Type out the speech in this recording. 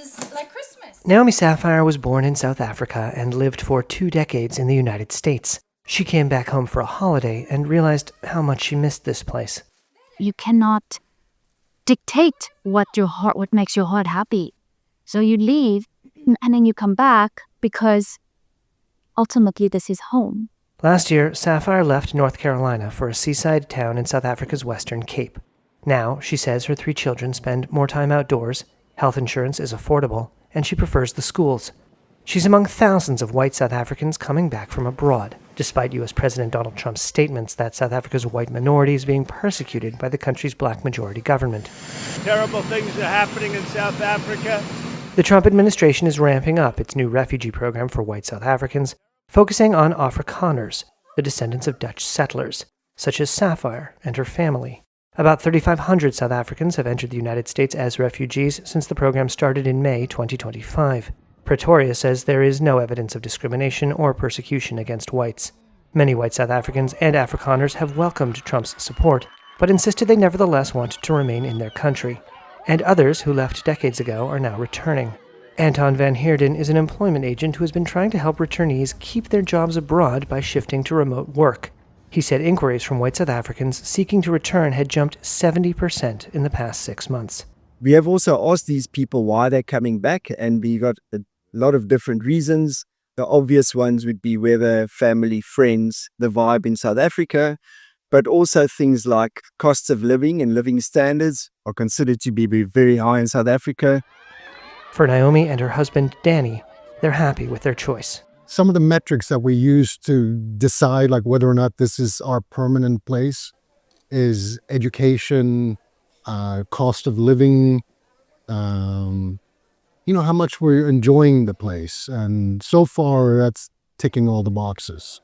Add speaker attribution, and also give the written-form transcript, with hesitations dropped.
Speaker 1: is like Christmas.
Speaker 2: Naomi Sapphire was born in South Africa and lived for 2 decades in the United States. She came back home for a holiday and realized how much she missed this place.
Speaker 3: You cannot dictate what makes your heart happy. So you leave and then you come back because ultimately this is home.
Speaker 2: Last year, Sapphire left North Carolina for a seaside town in South Africa's Western Cape. Now, she says her 3 children spend more time outdoors, health insurance is affordable, and she prefers the schools. She's among thousands of white South Africans coming back from abroad, despite U.S. President Donald Trump's statements that South Africa's white minority is being persecuted by the country's black majority government.
Speaker 4: Terrible things are happening in South Africa.
Speaker 2: The Trump administration is ramping up its new refugee program for white South Africans, focusing on Afrikaners, the descendants of Dutch settlers, such as Sapphire and her family. About 3,500 South Africans have entered the United States as refugees since the program started in May 2025. Pretoria says there is no evidence of discrimination or persecution against whites. Many white South Africans and Afrikaners have welcomed Trump's support, but insisted they nevertheless want to remain in their country. And others who left decades ago are now returning. Anton van Heerden is an employment agent who has been trying to help returnees keep their jobs abroad by shifting to remote work. He said inquiries from white South Africans seeking to return had jumped 70% in the past 6 months.
Speaker 5: We have also asked these people why they're coming back, and we got a lot of different reasons. The obvious ones would be whether family, friends, the vibe in South Africa, but also things like costs of living and living standards are considered to be very high in South Africa.
Speaker 2: For Naomi and her husband, Danny, they're happy with their choice.
Speaker 6: Some of the metrics that we use to decide like whether or not this is our permanent place is education, cost of living, how much we're enjoying the place. And so far, that's ticking all the boxes.